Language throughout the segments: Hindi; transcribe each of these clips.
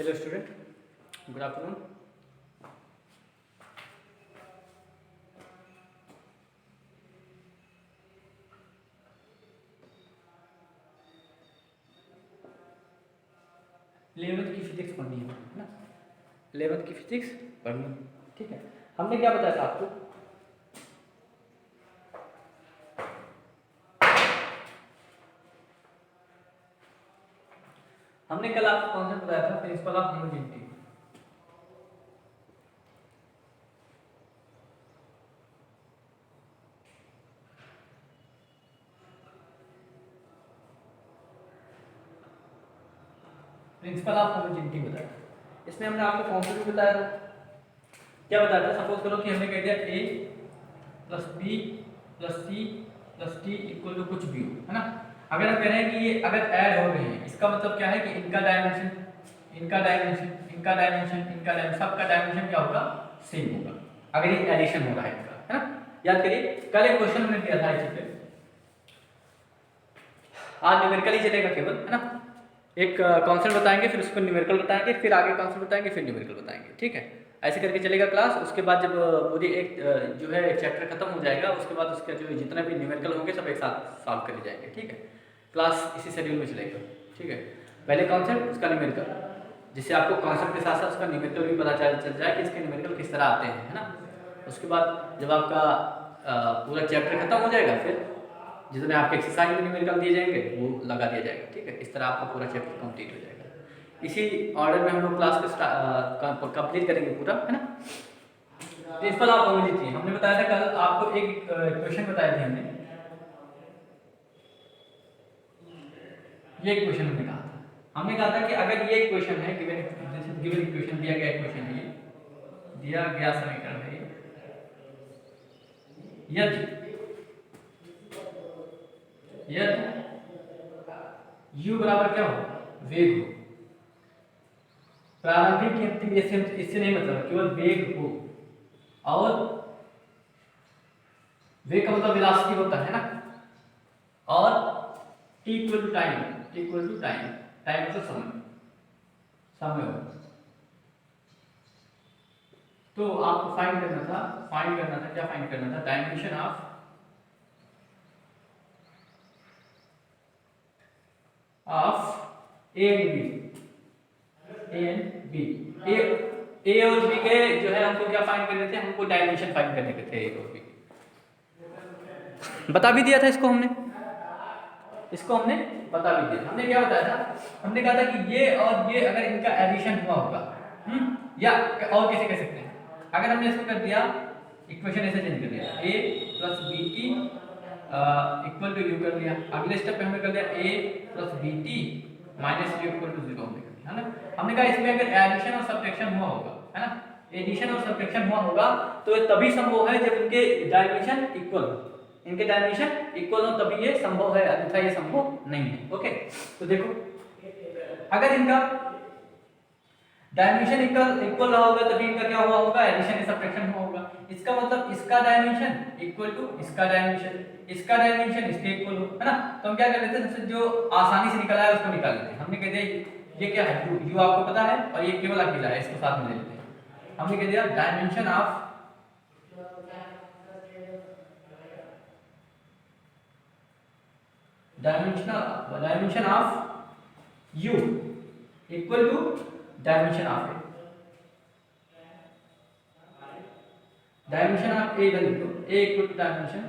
Hello student, good afternoon. Eleventh की फिजिक्स पढ़नी है ना? इलेवेंथ की फिजिक्स पढ़नी है, ठीक है। हमने क्या बताया था आपको? हमने कल आपको कॉन्सेप्ट बताया था principle of homogeneity. Principle of homogeneity बताया था। इसमें हमने आपको कॉन्सेप्ट भी बताया था। क्या बताया था? सपोज करो कि हमने कह दिया a plus b plus c plus t equal to कुछ भी हो, है ना। अगर हम कह रहे हैं कि ये अगर ऐड हो गए हैं, इसका मतलब क्या है कि इनका डायमेंशन सबका डायमेंशन क्या होगा? सेम होगा, अगर ये एडिशन हो रहा है इनका, है ना। याद करिए कल एक क्वेश्चन हमने दिया था इसी पे। आज न्यूमेरिकल ही चलेगा केवल, है ना। एक कॉन्सेप्ट बताएंगे, फिर उसको न्यूमेरिकल बताएंगे, फिर आगे कॉन्सेप्ट बताएंगे, फिर न्यूमेरिकल बताएंगे, ठीक है। ऐसे करके चलेगा क्लास। उसके बाद जब पूरी एक जो है चैप्टर खत्म हो जाएगा, उसके बाद उसका जो जितना भी न्यूमेरिकल होंगे सब एक साथ सॉल्व करे जाएंगे, ठीक है। क्लास इसी शेड्यूल में चलेगा, ठीक है। पहले कॉन्सेप्ट, उसका न्यूमेरिकल, जिससे आपको कॉन्सेप्ट के साथ साथ उसका न्यूमेरिकल भी पता चल जाए कि इसके न्यूमेरिकल किस तरह आते हैं, है ना। उसके बाद जब आपका पूरा चैप्टर खत्म हो जाएगा, फिर जितने आपके एक्सरसाइज में न्यूमेरिकल दिए जाएंगे वो लगा दिया जाएगा, ठीक है। इस तरह आपका पूरा चैप्टर कंप्लीट हो जाएगा। इसी ऑर्डर में हम लोग क्लास को कंप्लीट करेंगे पूरा, है ना। प्रिंसिपल ऑफ होमोजेनिटी हमने बताया था कल आपको। एक क्वेश्चन बताए थे हमने, ये क्वेश्चन हमने कहा था। हमने कहा था कि अगर ये क्वेश्चन है, गिवन इक्वेशन दिया गया क्वेश्चन है, ये दिया गया समीकरण है, यदि u बराबर क्या हो? वेग हो। प्रारंभिक की अंतिम, इससे नहीं मतलब, केवल वेग हो। और वेग का मतलब वेलोसिटी होता है ना। और t equal to time, time मतलब समय हो। तो आपको फाइंड करना था क्या फाइंड करना था? Dimension of a and b. A और बी के जो है हमको क्या फाइंड करने थे? हमको डायमेंशन फाइंड करने के थे ए और बी। बता भी दिया था इसको हमने बता भी दिया। हमने क्या बताया था? हमने कहा था कि ये और ये अगर इनका एडिशन हुआ होगा, या और कैसे कह सकते हैं? अगर हमने इसको कर दिया, इक्वेशन ऐसे चेंज कर दिया, a plus b t equal to u कर दिया। अगले स्टेप पे हमने कर दिया a plus b t minus u equal to 0 हमने कर दिया, है ना। हमने कहा इसमें अगर एडिशन और सब्ट्रैक्शन हुआ होगा, है ना, एडिशन और सब्ट्रैक्शन हुआ होगा, तो ये तभी संभव है जब इनके डायमेंशन इक्वल हो। इनके डायमेंशन इक्वल हो तभी ये संभव है, अन्यथा ये संभव नहीं है। ओके, तो देखो अगर इनका डायमेंशन इक्वल रहा होगा तभी इनका क्या हुआ होगा? एडिशन या सब्ट्रैक्शन हुआ होगा। इसका मतलब इसका डायमेंशन इक्वल टू इसका डायमेंशन इसके इक्वल हो, है ना। तो हम क्या कर लेते हैं? सबसे जो आसानी से निकला है उसको निकाल लेते हैं। हमने कह दिया ये क्या है? u आपको पता है, और ये केवल अकेला है, इसको साथ में ले लेते हैं। हमने कह दिया dimension of u equal to dimension of a. Dimension of a इधर लिखो, a equal to dimension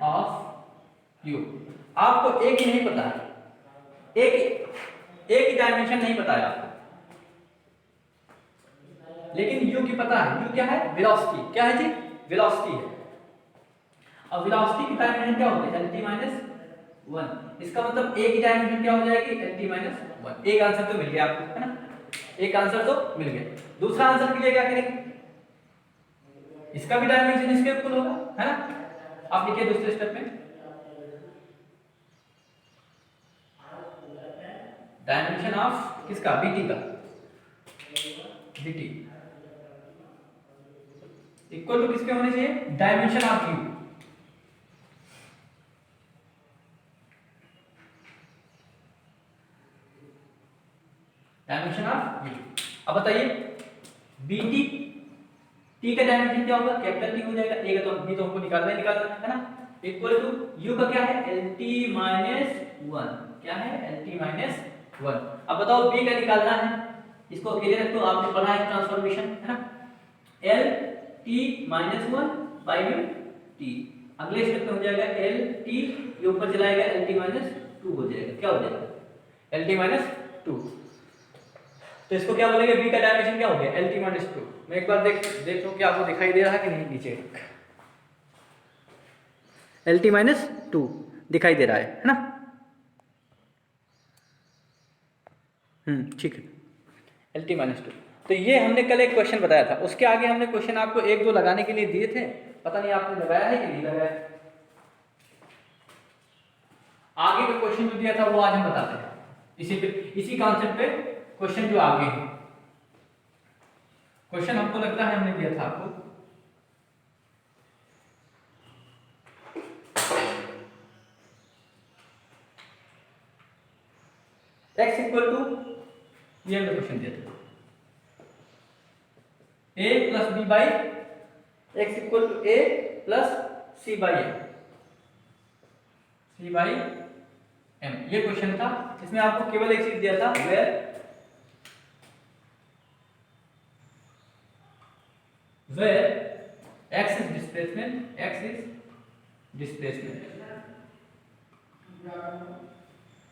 of u। आपको a की नहीं पता है, a की डायमेंशन नहीं पता है आपको, लेकिन u की पता है। u क्या है? वेलोसिटी। क्या है जी? वेलोसिटी है। अब वेलोसिटी की डायमेंशन क्या होती है? lt minus 1। इसका मतलब a की डायमेंशन क्या हो जाएगी? lt minus 1। एक आंसर तो मिल गया आपको, है ना। एक आंसर तो मिल गया। दूसरा आंसर के लिए क्या करेंगे? इसका भी डायमेंशन इसके इक्वल होगा, है ना। आप लिखिए दूसरे स्टेप में, डायमेंशन ऑफ किसका? बीटी का। बीटी इक्वल टू किसके होने चाहिए? Dimension of you. Dimension of you. अब बताइए बी टी, टी का डायमेंशन क्या होगा, कैपिटल टी हो जाएगा, ए का तो बी तो हमको निकालना है ना, इक्वल टू यू का क्या है एल टी माइनस वन, क्या है एल टी माइनस वन। अब बताओ बी का निकालना है, इसको अकेले रख दो, आपने पढ़ा है ट्रांसफॉर्मेशन है ना, L T minus one by U T, अगले स्टेप में हो जाएगा एल टी, ये ऊपर चलाएगा एल टी माइनस टू हो जाएगा, क्या हो जाएगा एल टी माइनस टू। तो इसको क्या बोलेंगे, बी का डायमेंशन क्या हो गया एल टी माइनस टू। मैं एक बार देख लो कि आपको दिखाई दे रहा है कि नहीं, नीचे एल टी माइनस टू दिखाई दे रहा है ना, ठीक है एल टी माइनस टू। तो ये हमने कल एक क्वेश्चन बताया था, उसके आगे हमने क्वेश्चन आपको एक दो लगाने के लिए दिए थे, पता नहीं आपने लगाया है कि नहीं लगाया। आगे का क्वेश्चन जो दिया था वो आज हम बताते हैं, इसी कॉन्सेप्ट पे क्वेश्चन जो आगे है। क्वेश्चन हमको लगता है हमने दिया था आपको, x इक्वल टू, ये हमने क्वेश्चन दिया था a plus b by x equal to a plus c by m, c by m, ये क्वेश्चन था। इसमें आपको केवल एक चीज दिया था, where x is displacement, x is displacement,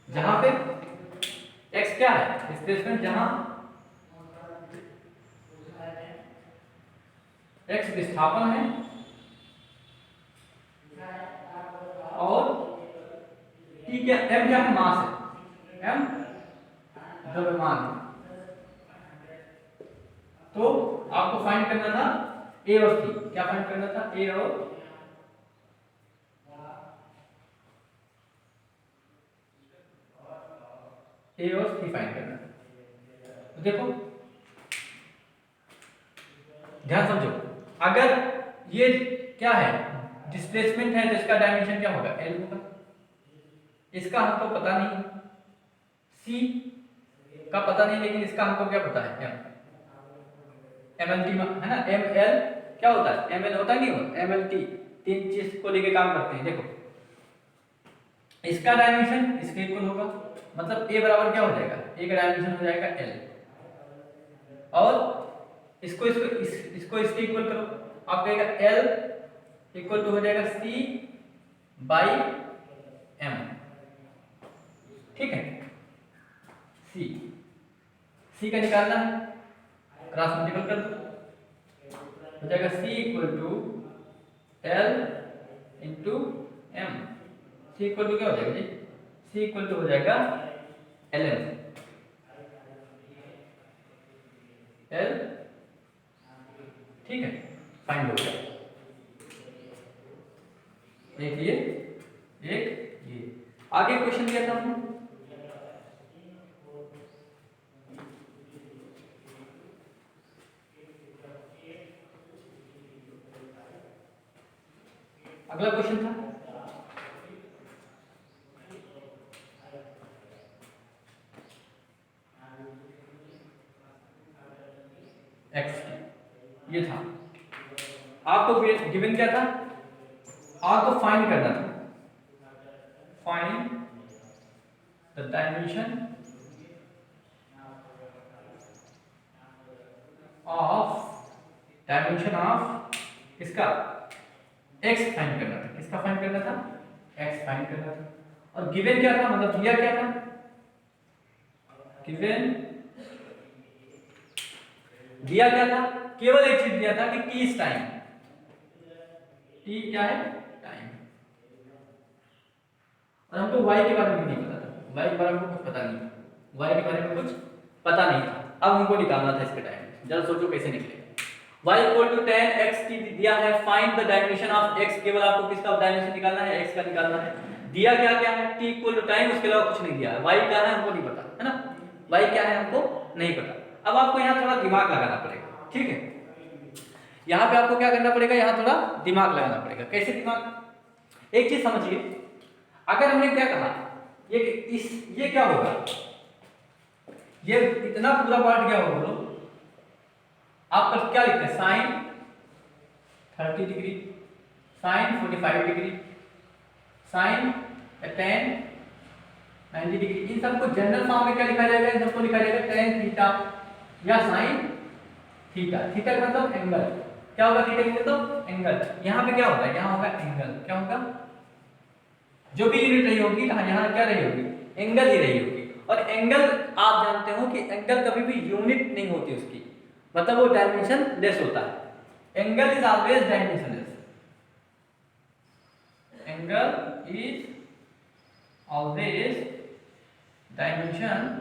जहां पे x क्या है डिस्प्लेसमेंट, जहां x विस्थापन है और t क्या, m क्या है मास है, m द्रव्यमान है। तो आपको फाइंड करना था a और c, क्या फाइंड करना था a और c फाइंड करना था। तो देखो ध्यान समझो, अगर ये क्या है डिस्प्लेसमेंट है तो इसका डायमेंशन क्या होगा L होगा, इसका हमको पता नहीं, C का पता नहीं, लेकिन इसका हमको क्या पता है M, MLT है ना, ML क्या होता है ML होता नहीं होता, MLT तीन चीज को लेके काम करते हैं। देखो इसका डायमेंशन इसके इक्वल होगा, मतलब A बराबर क्या हो जाएगा, A का डायमेंशन हो जाएगा L, और इसको इसके इक्वल करो, आप कहेगा L इक्वल टू हो जाएगा C बाई M, ठीक है, C का निकालना है, क्रॉस मल्टीपल कर दो, हो जाएगा C equal to L into M, C equal to क्या हो जाएगा जी, C इक्वल टू हो जाएगा LM, L, ठीक है, फाइंड हो गया, एक ये आगे क्वेश्चन दिया था हमने, अगला क्वेश्चन था x, ये था आपको गिवन क्या था, आपको फाइंड करना था, फाइंड द डायमेंशन ऑफ इसका x फाइंड करना था, किसका फाइंड करना था x फाइंड करना था, और गिवन क्या था, मतलब दिया क्या था, गिवन दिया क्या था, केवल एक चीज दिया था कि t इज टाइम, t क्या है टाइम, और हमको y के बारे में नहीं पता था, y के बारे में कुछ पता नहीं, y के बारे में कुछ पता नहीं था, अब हमको निकालना था इसके टाइम, जरा सोचो कैसे निकलेगा। y equal to 10x t दिया है, find the dimension of x, केवल आपको किसका डायमेंशन निकालना है, x का निकालना है, दिया क्या क्या है t इक्वल टू टाइम, उसके अलावा कुछ नहीं दिया है, y क्या है हमको नहीं पता है ना, y क्या है हमको नहीं पता। अब आपको यहाँ थोड़ा दिमाग लगाना पड़ेगा, ठीक है, यहाँ पे आपको क्या करना पड़ेगा, यहाँ थोड़ा दिमाग लगाना पड़ेगा। कैसे दिमाग, एक चीज समझिए, अगर हमने क्या कहा ये क्या होगा, ये इतना पूरा पार्ट क्या होगा बोलो? आप क्या लिखते हैं? Sine 30 degree, sine 45 degree, sine ten 90 degree. इन सबको जनरल फॉर्म में क्या लिखा जाएगा? इन सबको लिखा जाएगा टेन थीटा या साइन थीटा। थीटा का मतलब एंगल। क्या होगा थीटा का मतलब? एंगल। यहाँ पे क्या होता है? यहाँ होगा एंगल। क्या होगा? जो भी यूनिट रही होगी यहाँ क्या रही होगी? एंगल ही रही होगी। और एंगल आप जानते हो कि एंगल कभी भी यूनिट नहीं होती उसकी, मतलब वो डायमेंशन लेस होता है। Angle is always dimensionless. Angle is always dimension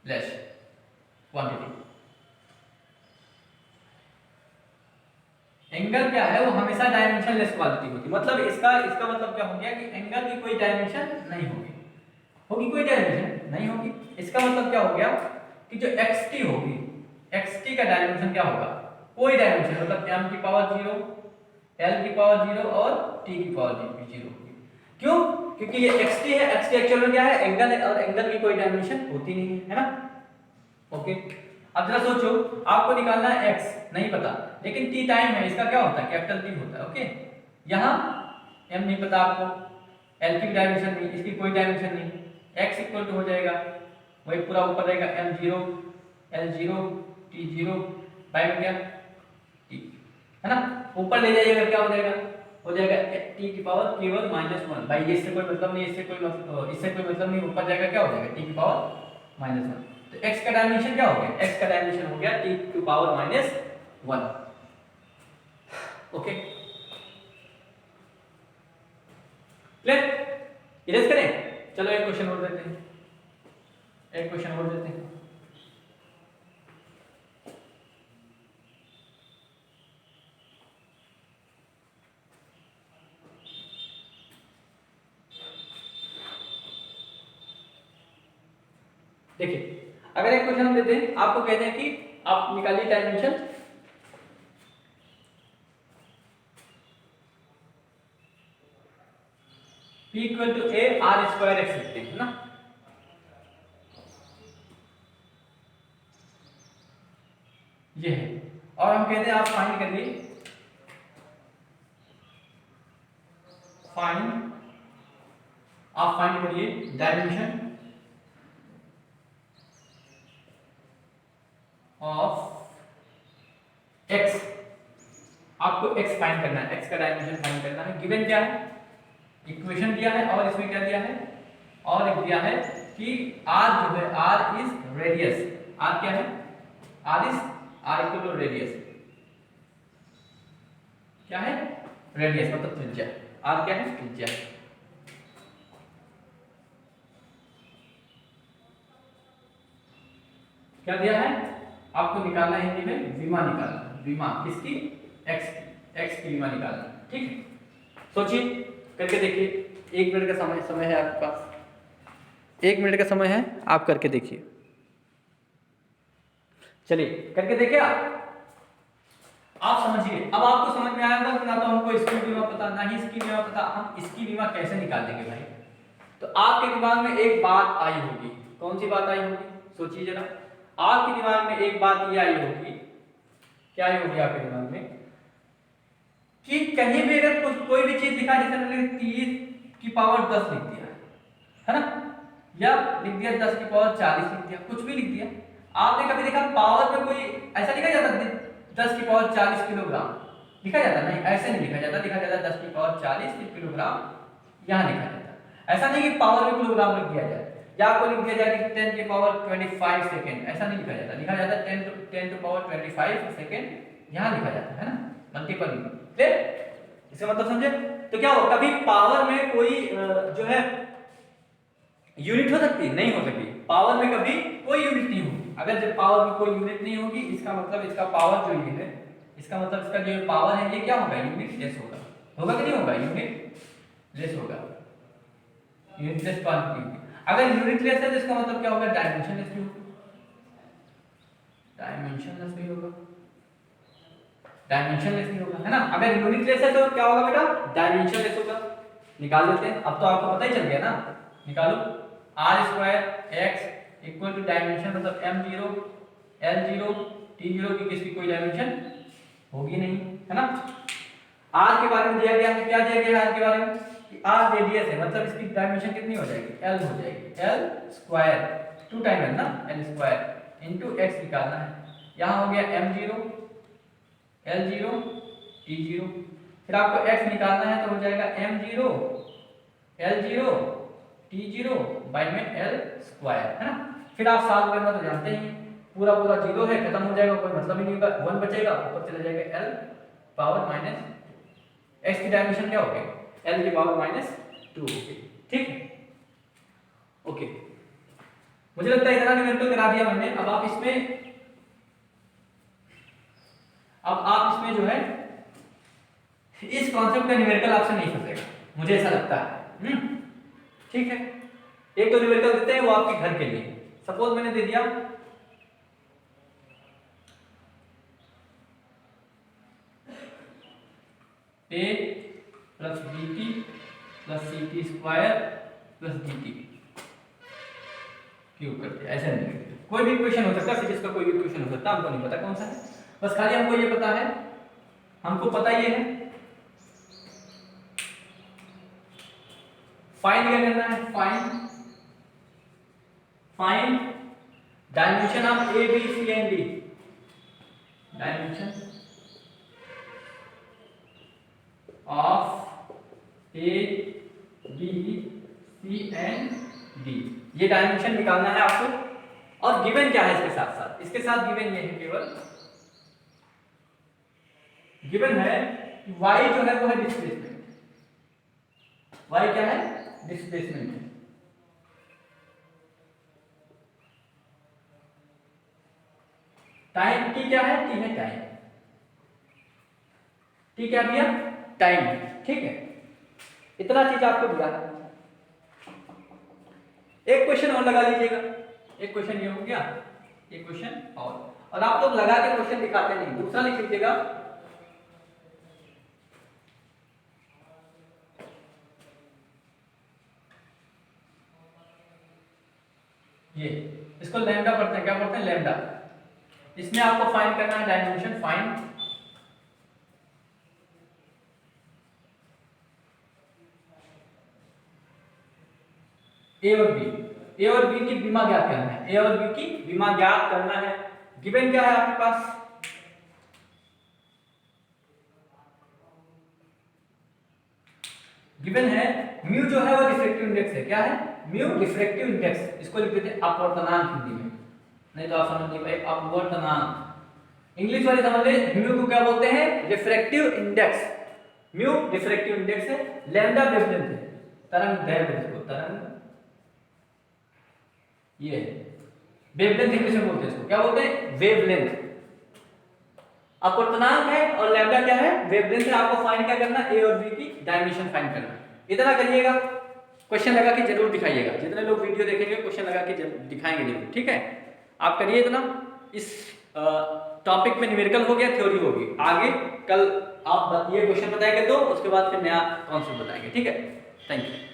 less quantity. Angle क्या है? वो हमेशा डायमेंशन लेस क्वांटिटी होती है। मतलब इसका मतलब क्या हो गया कि एंगल की कोई डायमेंशन नहीं होगी। होगी कोई डायमेंशन नहीं होगी। इसका मतलब क्या हो गया कि जो xt होगी, xt का डायमेंशन क्या होगा? कोई डायमेंशन, मतलब m की पावर 0, l की पावर 0 और t की पावर 0 होगी। क्यों? क्योंकि ये xt है। xt एक्चुअल में क्या है? एंगल है, और एंगल की कोई डायमेंशन होती नहीं है ना। ओके, अब जरा सोचो, आपको निकालना है x, नहीं पता, लेकिन t टाइम है, इसका क्या होता है? कैपिटल T होता है। ओके, यहाँ m नहीं पता आपको, l की डायमेंशन नहीं, इसकी कोई डायमेंशन नहीं, x इक्वल टू हो जाएगा वही पूरा ऊपर रहेगा m0 l0 t0 बाय में क्या t, है ना। ऊपर ले जाइएगा क्या हो जाएगा? हो जाएगा t की पावर केवल -1 भाई। इससे कोई मतलब नहीं, इससे कोई मतलब नहीं। ऊपर जाएगा क्या हो जाएगा? t की पावर -1। तो x का डायमेंशन क्या हो गया? x का डायमेंशन हो गया t की पावर -1। Okay, clear? इरेज करें? चलो एक क्वेश्चन और देते हैं, एक क्वेश्चन और देते हैं। देखिए, अगर एक क्वेश्चन हम देते हैं, आपको कहते हैं कि आप निकालिए dimension P equal to a r square x लिखते हैं ना। ये है, और हम कहते हैं आप फाइंड करिए, आप फाइंड करिए डायमेंशन ऑफ x। आपको x फाइंड करना है, x का डायमेंशन फाइंड करना है। गिवन क्या है? इक्वेशन दिया है, और इसमें क्या दिया है? और एक दिया है कि r जो है, r इज रेडियस। r क्या है? r is r equal to radius. क्या है? रेडियस मतलब त्रिज्या। r क्या है? त्रिज्या। क्या दिया है? आपको निकालना है हिंदी में विमा निकालना। विमा किसकी? x की। x की विमा निकालना। ठीक है, सोचिए, करके देखिए। 1 मिनट का समय है आपके पास, 1 मिनट का समय है, आप करके देखिए। चलिए करके देखिए। आप समझिए, अब आपको समझ में आया होगा कि ना तो हमको इसकी बीमा पता, ना ही इसकी बीमा पता, हम इसकी बीमा कैसे निकाल देंगे भाई। तो आपके दिमाग में एक बात आई होगी। कौन सी बात आई होगी? सोचिए जरा। आपके दिमाग में एक बात ये आई होगी, क्या आई होगी आपके दिमाग में, कि कहीं भी अगर कोई भी चीज दिखा, जैसे मैंने 30 की पावर 10 लिख दिया है ना, या लिख दिया 10 की पावर 40 लिख दिया, कुछ भी लिख दिया। आपने कभी देखा पावर में कोई ऐसा लिखा जाता 10 की पावर 40 किलोग्राम लिखा जाता? नहीं, ऐसे नहीं लिखा जाता। लिखा जाता 10 की पावर 40 किलोग्राम, यहाँ लिखा जाता। ऐसा नहीं कि पावर में किलोग्राम लिख दिया जाए, या आपको लिख दिया जाए कि 10 की पावर 25 सेकेंड, ऐसा नहीं लिखा जाता। लिखा जाता 10 टू पावर 25 सेकेंड, यहाँ लिखा जाता है ना, मल्टीपल। क्लियर? इसका मतलब समझे? तो क्या हो, कभी पावर में कोई जो है यूनिट हो सकती? नहीं हो सकती। पावर में कभी कोई यूनिट नहीं होगी। अगर जब पावर में कोई यूनिट नहीं होगी, इसका मतलब इसका पावर जो ये है, इसका मतलब इसका जो पावर है, ये क्या होगा? यूनिट लेस होगा। होगा कि नहीं होगा? यूनिट लेस होगा, यूनिट लेस क्वांटिटी होगी। अगर यूनिट लेस है तो इसका मतलब क्या होगा? डायमेंशन लेस भी होगा। डायमेंशन लेस भी होगा, डायमेंशन लेस भी होगा, है ना। अगर यूनिट लेस है तो क्या होगा बेटा? डायमेंशन लेस होगा। निकाल लेते हैं। अब तो आपको पता ही चल गया ना, निकालो। R square x equal to dimension मतलब m0 l0 t0 की किसकी कोई डायमेंशन होगी नहीं, है ना। आर के बारे में दिया गया है, क्या दिया गया है आर के बारे में कि आर रेडियस है, मतलब इसकी डायमेंशन कितनी हो जाएगी, l हो जाएगी, l स्क्वायर 2 टाइम है ना, l स्क्वायर इनटू x निकालना है। यहाँ हो गया m0 l0 t0, फिर आपको x निकालना है तो हो जाएगा m0 l0 t0 बाई में l स्क्वायर, है ना। फिर आप सॉल्व करना तो जानते ही, पूरा पूरा जीरो है, खत्म हो जाएगा, कोई मतलब ही नहीं होगा, 1 बचेगा, ऊपर चला जाएगा l पावर माइनस x की डायमेंशन क्या हो गई, l की पावर माइनस 2 हो गई, ठीक है। ओके, मुझे लगता है इतना न्यूमेरिकल करा दिया मैंने। अब आप इसमें जो है इस कॉन्सेप्ट का न्यूमेरिकल आपसे नहीं फंसेगा, मुझे ऐसा लगता है। ठीक है, एक तो न्यूमेरिकल देते हैं वो आपके घर के लिए। सपोज मैंने दे दिया a plus bt plus ct square plus dt cube कर दिया, ऐसा नहीं लिखते। कोई भी इक्वेशन हो सकता है, फिजिक्स का कोई भी इक्वेशन हो सकता है, हमको नहीं पता कौन सा है, बस खाली हमको ये पता है, हमको पता ये है फाइंड क्या करना है, find dimension of a b c and d, dimension of a b c and d, ये डायमेंशन निकालना है आपको। और गिवन क्या है इसके साथ साथ, इसके साथ गिवन ये है, केवल गिवन है कि y जो है वो है डिस्प्लेसमेंट, y क्या है, डिस्प्लेसमेंट है। टाइम t क्या है, t है टाइम, t क्या दिया, टाइम, ठीक है। इतना चीज आपको दिया है। एक क्वेश्चन और लगा लीजिएगा, एक क्वेश्चन ये हो गया, एक क्वेश्चन और आप लोग लगा के क्वेश्चन दिखाते नहीं, दूसरा लिख लीजिएगा, ये इसको लैम्डा पढ़ते हैं, क्या पढ़ते हैं, लैम्डा। इसमें आपको फाइंड करना है डायमेंशन, फाइंड ए और बी, ए और बी की बीमा ज्ञात करना है, ए और बी की बीमा ज्ञात करना है। गिवन क्या है आपके पास, गिवन है म्यू जो है वो रिफ्रैक्टिव इंडेक्स है, क्या है, म्यू रिफ्रैक्टिव इंडेक्स, इसको लिख देते हैं अपवर्तनांक हिंदी में, नहीं तो आप समझ नहीं पाए, अपवर्तनांक। इंग्लिश वाले समझ ले, म्यू को क्या बोलते हैं, refractive index, mu refractive index है, लैम्डा वेवलेंथ है, तरंग दैर्घ्य, इसको तरंग ये वेवलेंथ इंग्लिश में बोलते हैं, इसको क्या बोलते हैं, वेवलेंथ। अपवर्तनांक है और लैम्डा क्या है, वेवलेंथ है। आपको फाइंड क्या करना, ए और बी की डायमेंशन फाइंड करना। इतना करिएगा, क्वेश्चन लगा के जरूर दिखाइएगा, जितने लोग वीडियो देखेंगे क्वेश्चन लगा के दिखाएंगे जरूर, ठीक है। आप करिए इतना। इस टॉपिक में न्यूमेरिकल हो गया, थ्योरी होगी, आगे कल आप ये क्वेश्चन बताएंगे तो उसके बाद फिर नया कॉन्सेप्ट बताएंगे, ठीक है। Thank you.